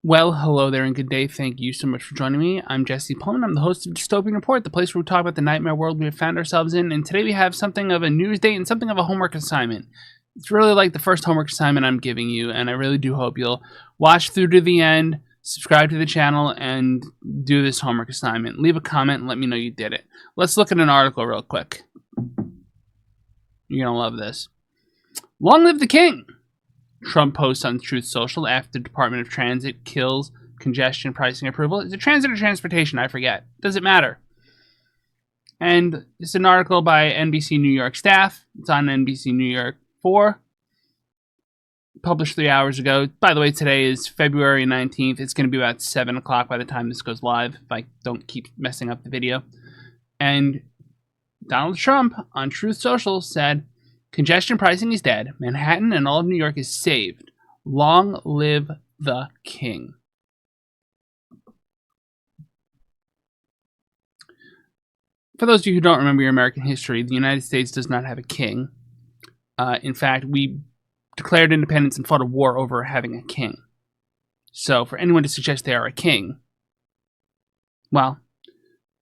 Well, hello there and good day. Thank you so much for joining me. I'm Jesse Pullman. I'm the host of Dystopian Report, the place where we talk about the nightmare world we have found ourselves in. And today we have something of a news date and something of a homework assignment. It's really like the first homework assignment I'm giving you, and I really do hope you'll watch through to the end, subscribe to the channel, and do this homework assignment. Leave a comment and let me know you did it. Let's look at an article real quick. You're going to love this. Long live the king! Trump posts on Truth Social after Department of Transit kills congestion pricing approval. Is it transit or transportation? I forget. Does it matter? And it's an article by NBC New York staff. It's on NBC New York 4. Published 3 hours ago. By the way, today is February 19th. It's going to be about 7 o'clock by the time this goes live, if I don't keep messing up the video. And Donald Trump on Truth Social said, "Congestion pricing is dead. Manhattan and all of New York is saved. Long live the king." For those of you who don't remember your American history, the United States does not have a king. In fact, we declared independence and fought a war over having a king. So for anyone to suggest they are a king, well,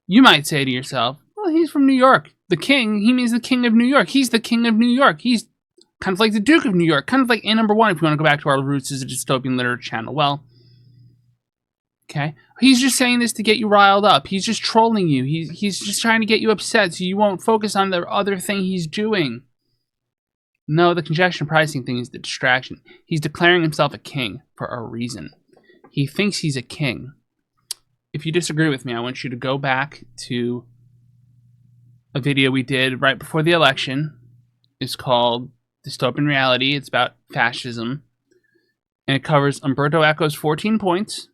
you might say to yourself, well, he's from New York. The king, he means the king of New York. He's the king of New York. He's kind of like the Duke of New York, kind of like A#1 if you want to go back to our roots as a dystopian literature channel. Well, okay. He's just saying this to get you riled up. He's just trolling you. He's just trying to get you upset so you won't focus on the other thing he's doing. No, the congestion pricing thing is the distraction. He's declaring himself a king for a reason. He thinks he's a king. If you disagree with me, I want you to go back to a video we did right before the election. It's called Dystopian Reality. It's about fascism. And it covers Umberto Eco's 14 points,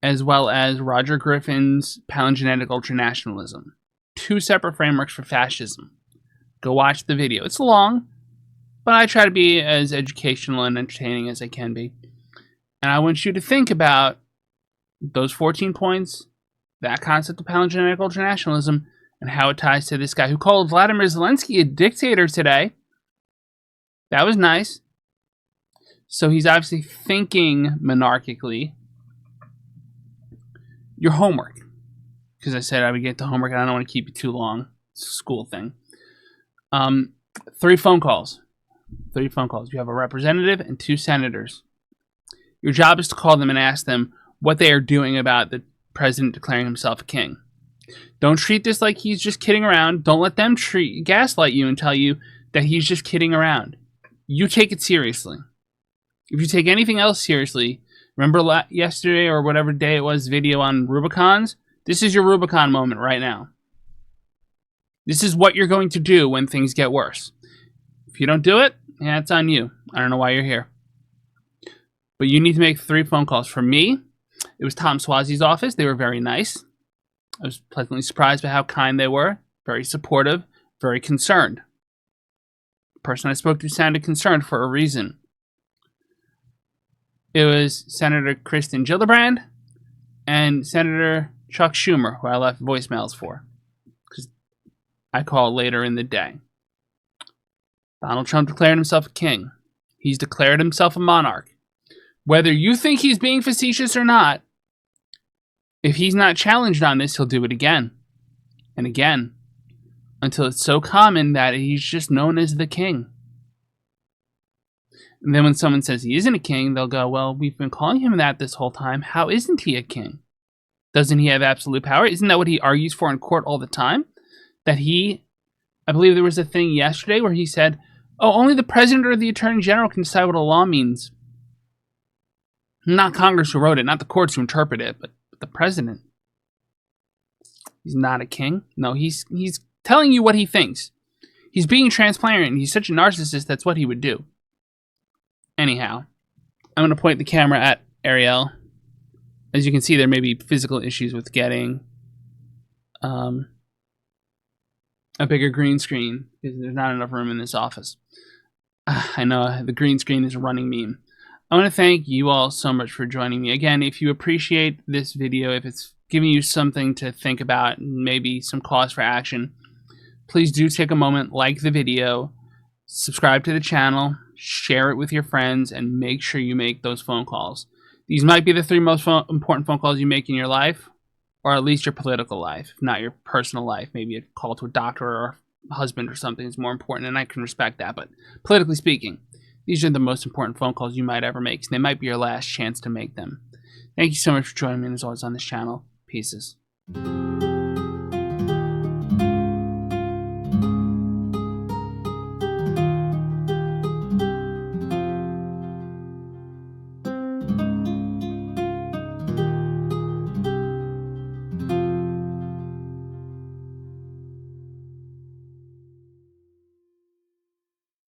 as well as Roger Griffin's palingenetic ultranationalism. 2 separate frameworks for fascism. Go watch the video. It's long, but I try to be as educational and entertaining as I can be. And I want you to think about those 14 points, that concept of palingenetic ultranationalism, and how it ties to this guy who called Vladimir Zelensky a dictator today. That was nice. So he's obviously thinking monarchically. Your homework. Because I said I would get to homework and I don't want to keep you too long. It's a school thing. 3 phone calls. 3 phone calls. You have a representative and 2 senators. Your job is to call them and ask them what they are doing about the president declaring himself a king. Don't treat this like he's just kidding around. Don't let them gaslight you and tell you that he's just kidding around. You take it seriously. If you take anything else seriously, remember yesterday or whatever day it was, video on Rubicons? This is your Rubicon moment right now. This is what you're going to do when things get worse. If you don't do it, yeah, it's on you. I don't know why you're here. But you need to make 3 phone calls. For me, it was Tom Swazi's office. They were very nice. I was pleasantly surprised by how kind they were. Very supportive, very concerned. The person I spoke to sounded concerned for a reason. It was Senator Kristen Gillibrand and Senator Chuck Schumer, who I left voicemails for, because I call later in the day. Donald Trump declared himself a king. He's declared himself a monarch. Whether you think he's being facetious or not, if he's not challenged on this, he'll do it again and again until it's so common that he's just known as the king. And then when someone says he isn't a king, they'll go, well, we've been calling him that this whole time. How isn't he a king? Doesn't he have absolute power? Isn't that what he argues for in court all the time? That I believe there was a thing yesterday where he said, oh, only the president or the attorney general can decide what a law means. Not Congress who wrote it, not the courts who interpret it, but the president. He's not a king. No, he's telling you what he thinks. He's being transparent. He's such a narcissist, that's what he would do. Anyhow, I'm going to point the camera at Ariel. As you can see, there may be physical issues with getting a bigger green screen because there's not enough room in this office. I know the green screen is a running meme. I want to thank you all so much for joining me. Again, if you appreciate this video, if it's giving you something to think about, maybe some cause for action, please do take a moment, like the video, subscribe to the channel, share it with your friends, and make sure you make those phone calls. These might be the 3 most important phone calls you make in your life, or at least your political life, if not your personal life. Maybe a call to a doctor or a husband or something is more important, and I can respect that. But politically speaking, these are the most important phone calls you might ever make, and they might be your last chance to make them. Thank you so much for joining me, as always, on this channel. Pieces.